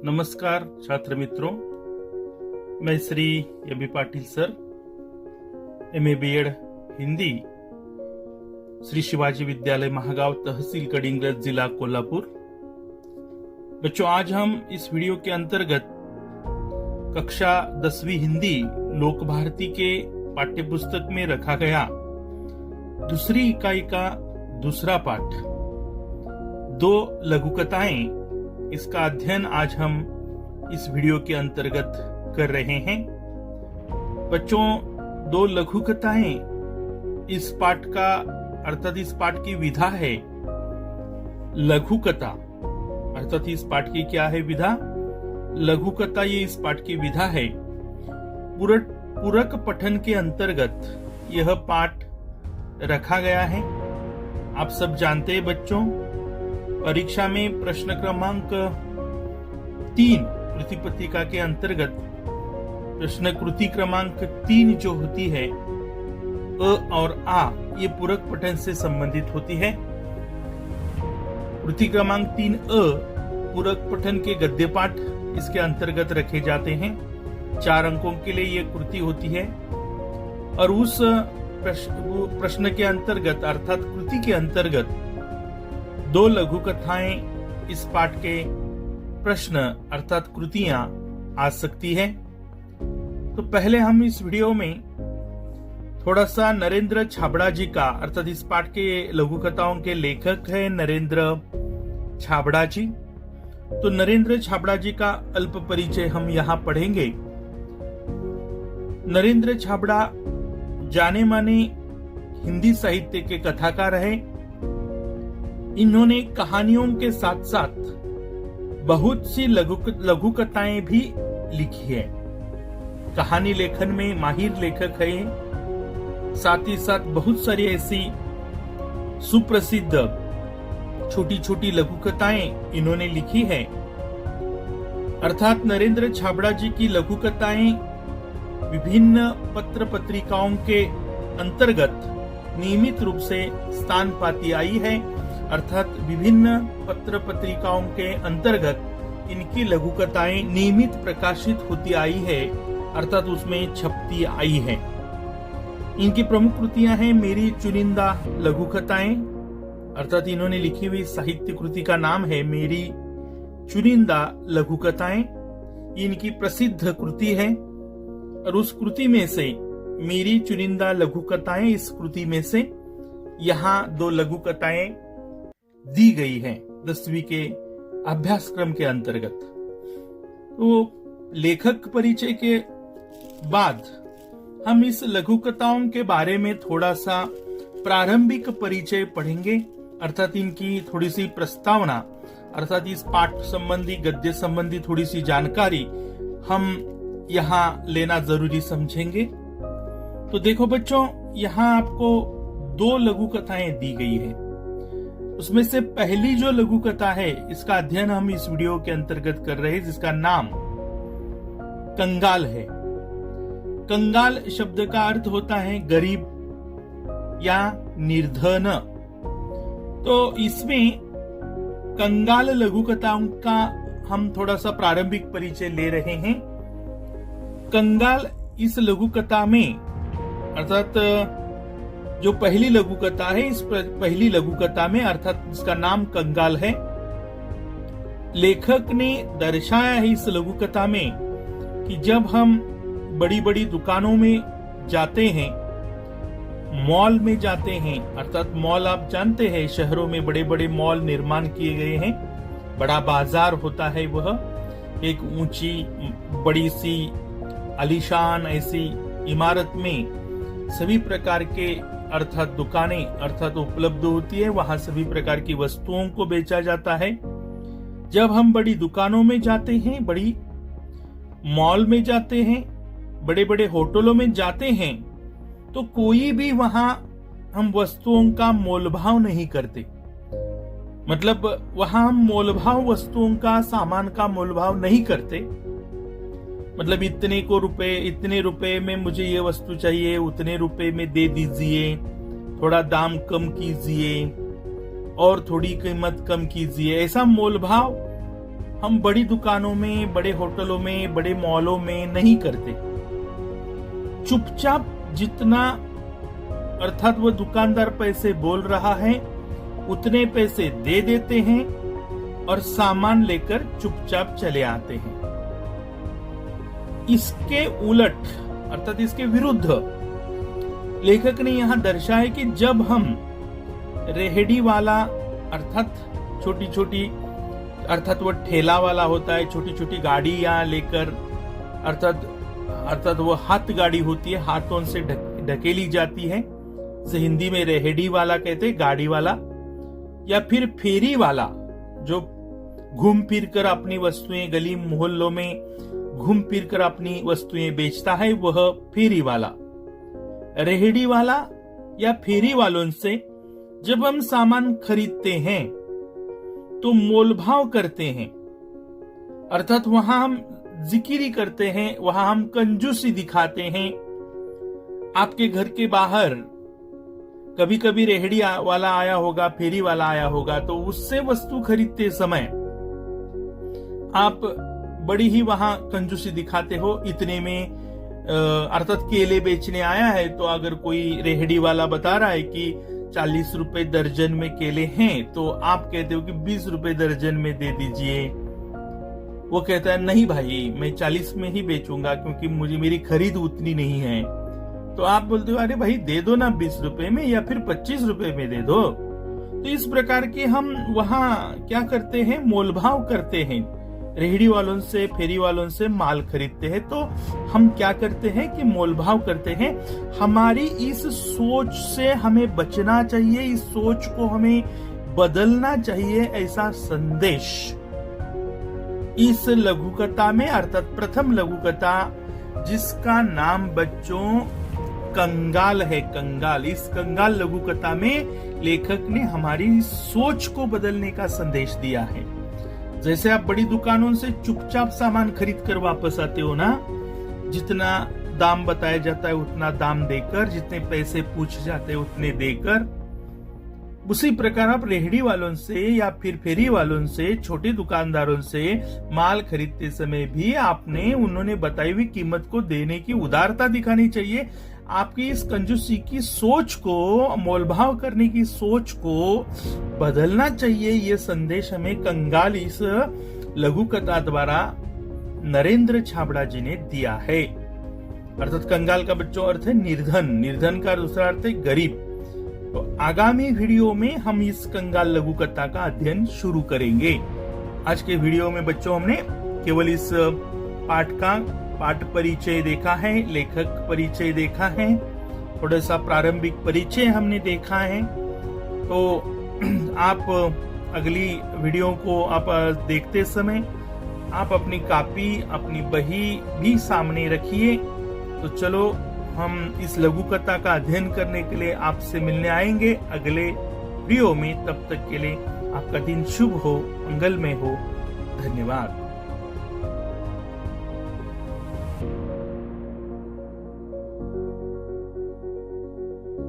नमस्कार छात्र मित्रों, मैं Shri A B Patil sir, MA BEd Hindi, Shri Shivaji विद्यालय महागांव, तहसील कडिंगज, जिला कोल्हापुर। बच्चों, आज हम इस वीडियो के अंतर्गत कक्षा 10वीं हिंदी लोक भारती के पाठ्य पुस्तक में रखा गया दूसरी इकाई का दूसरा पाठ, 2 लघुकथाएं, इसका अध्ययन आज हम इस वीडियो के अंतर्गत कर रहे हैं। बच्चों, 2 लघुकथाएं इस पाठ का अर्थात इस पाठ की विधा है लघुकथा। अर्थात इस पाठ की क्या है विधा? लघुकथा। ये इस पाठ की विधा है। पूरक पठन के अंतर्गत यह पाठ रखा गया है। आप सब जानते हैं बच्चों, परीक्षा में प्रश्न क्रमांक 3 प्रतिपत्तिका के अंतर्गत प्रश्न कृति क्रमांक 3 जो होती है अ और आ, ये पूरक पठन से संबंधित होती है। कृति क्रमांक 3 अ पूरक पठन के गद्य पाठ इसके अंतर्गत रखे जाते हैं। 4 अंकों के लिए ये कृति होती है और उस प्रश्न के अंतर्गत अर्थात कृति के अंतर्गत 2 लघुकथाएं इस पाठ के प्रश्न अर्थात कृतियां आ सकती है। तो पहले हम इस वीडियो में थोड़ा सा नरेंद्र छाबड़ा जी का, अर्थात इस पाठ के लघुकथाओं के लेखक है नरेंद्र छाबड़ा जी। तो नरेंद्र छाबड़ा जी का अल्प परिचय हम यहाँ पढ़ेंगे। नरेंद्र छाबड़ा जाने माने हिंदी साहित्य के कथाकार है। इन्होंने कहानियों के साथ साथ बहुत सी लघुकथाएं भी लिखी है। कहानी लेखन में माहिर लेखक है। साथ ही साथ बहुत सारी ऐसी सुप्रसिद्ध छोटी छोटी लघुकथाएं इन्होंने लिखी है। अर्थात नरेंद्र छाबड़ा जी की लघुकथाएं विभिन्न पत्र पत्रिकाओं के अंतर्गत नियमित रूप से स्थान पाती आई है। अर्थात विभिन्न पत्र पत्रिकाओं के अंतर्गत इनकी लघुकथाएं नियमित प्रकाशित होती आई है, अर्थात उसमें छपती आई है। इनकी प्रमुख कृतियां हैं मेरी चुनिंदा लघुकथाएं, अर्थात इन्होंने लिखी हुई साहित्य कृति का नाम है मेरी चुनिंदा लघुकथाएं। इनकी प्रसिद्ध कृति है और उस कृति में से मेरी चुनिंदा लघुकथाएं, इस कृति में से यहाँ 2 लघुकथाएं दी गई है 10वीं के अभ्यासक्रम के अंतर्गत। तो लेखक परिचय के बाद हम इस लघुकथाओं के बारे में थोड़ा सा प्रारंभिक परिचय पढ़ेंगे, अर्थात इनकी थोड़ी सी प्रस्तावना, अर्थात इस पाठ संबंधी गद्य संबंधी थोड़ी सी जानकारी हम यहाँ लेना जरूरी समझेंगे। तो देखो बच्चों, यहाँ आपको 2 लघुकथाएं दी गई है। उसमें से पहली जो लघुकथा है, इसका अध्ययन हम इस वीडियो के अंतर्गत कर रहे हैं, जिसका नाम कंगाल है। कंगाल शब्द का अर्थ होता है गरीब या निर्धन। तो इसमें कंगाल लघुकथाओं का हम थोड़ा सा प्रारंभिक परिचय ले रहे हैं। कंगाल इस लघुकथा में, अर्थात जो पहली लघुकथा है, इस पहली लघुकथा में अर्थात इसका नाम कंगाल है। लेखक ने दर्शाया है इस लघुकथा में कि जब हम बड़ी बड़ी दुकानों में जाते हैं, मॉल में जाते हैं, अर्थात मॉल आप जानते हैं शहरों में बड़े बड़े मॉल निर्माण किए गए हैं। बड़ा बाजार होता है, वह एक ऊंची बड़ी सी आलीशान ऐसी इमारत में सभी प्रकार के अर्थात दुकानें अर्थात उपलब्ध होती है। वहां सभी प्रकार की वस्तुओं को बेचा जाता है। जब हम बड़ी दुकानों में जाते हैं, बड़ी मॉल में जाते हैं, बड़े बड़े होटलों में जाते हैं, तो कोई भी वहां हम वस्तुओं का मोलभाव नहीं करते। मतलब वहां हम मोलभाव वस्तुओं का, सामान का मोलभाव नहीं करते। मतलब इतने रुपए में मुझे ये वस्तु चाहिए, उतने रुपए में दे दीजिए, थोड़ा दाम कम कीजिए और थोड़ी कीमत कम कीजिए, ऐसा मोलभाव हम बड़ी दुकानों में, बड़े होटलों में, बड़े मॉलों में नहीं करते। चुपचाप जितना, अर्थात वो दुकानदार पैसे बोल रहा है उतने पैसे दे देते हैं और सामान लेकर चुपचाप चले आते हैं। इसके उलट, अर्थात इसके विरुद्ध लेखक ने यहां दर्शाया कि जब हम रेहड़ी वाला, अर्थात छोटी छोटी, अर्थात वो ठेला वाला होता है, छोटी छोटी गाड़ियां लेकर, अर्थात वो हाथ गाड़ी होती है, हाथों से ढकेली जाती है, इसे हिंदी में रेहड़ी वाला कहते हैं, गाड़ी वाला, या फिर फेरी वाला जो घूम फिर कर अपनी वस्तुएं गली मोहल्लों में घूम फिर कर अपनी वस्तुएं बेचता है, वह फेरी वाला। रेहड़ी वाला या फेरी वालों से जब हम सामान खरीदते हैं तो मोलभाव करते हैं, अर्थात वहां हम जिक्री करते हैं, वहां हम कंजूसी दिखाते हैं। आपके घर के बाहर कभी कभी रेहड़ी वाला आया होगा, फेरी वाला आया होगा, तो उससे वस्तु खरीदते समय आप बड़ी ही वहां कंजूसी दिखाते हो। इतने में अर्थात केले बेचने आया है तो अगर कोई रेहड़ी वाला बता रहा है कि 40 रुपए दर्जन में केले हैं, तो आप कहते हो कि 20 रुपए दर्जन में दे दीजिए। वो कहता है नहीं भाई, मैं 40 में ही बेचूंगा क्योंकि मेरी खरीद उतनी नहीं है। तो आप बोलते हो अरे भाई दे दो ना 20 रुपए में या फिर 25 रुपए में दे दो। तो इस प्रकार के हम वहां क्या करते हैं, मोलभाव करते हैं, रेहड़ी वालों से, फेरी वालों से माल खरीदते हैं। तो हम क्या करते हैं कि मोलभाव करते हैं। हमारी इस सोच से हमें बचना चाहिए, इस सोच को हमें बदलना चाहिए, ऐसा संदेश इस लघुकथा में, अर्थात प्रथम लघुकथा जिसका नाम बच्चों कंगाल है, कंगाल, इस कंगाल लघुकथा में लेखक ने हमारी सोच को बदलने का संदेश दिया है। जैसे आप बड़ी दुकानों से चुपचाप सामान खरीद कर वापस आते हो ना, जितना दाम बताया जाता है उतना दाम देकर, जितने पैसे पूछे जाते हैं उतने देकर, उसी प्रकार आप रेहड़ी वालों से या फिर फेरी वालों से, छोटे दुकानदारों से माल खरीदते समय भी आपने उन्होंने बताई हुई कीमत को देने की उदारता दिखानी चाहिए। आपकी इस कंजूसी की सोच को, मोलभाव करने की सोच को बदलना चाहिए। ये संदेश हमें कंगाल इस लघुकथा द्वारा नरेंद्र छाबड़ा जी ने दिया है। अर्थात कंगाल का बच्चों अर्थ है निर्धन, निर्धन का दूसरा अर्थ है गरीब। तो आगामी वीडियो में हम इस कंगाल लघुकथा का अध्ययन शुरू करेंगे। आज के वीडियो में बच्चों हमने केवल इस पाठ का पाठ परिचय देखा है, लेखक परिचय देखा है, थोड़ा सा प्रारंभिक परिचय हमने देखा है। तो आप अगली वीडियो को आप देखते समय आप अपनी कॉपी, अपनी बही भी सामने रखिए। तो चलो हम इस लघुकथा का अध्ययन करने के लिए आपसे मिलने आएंगे अगले वीडियो में। तब तक के लिए आपका दिन शुभ हो, मंगलमय हो। धन्यवाद।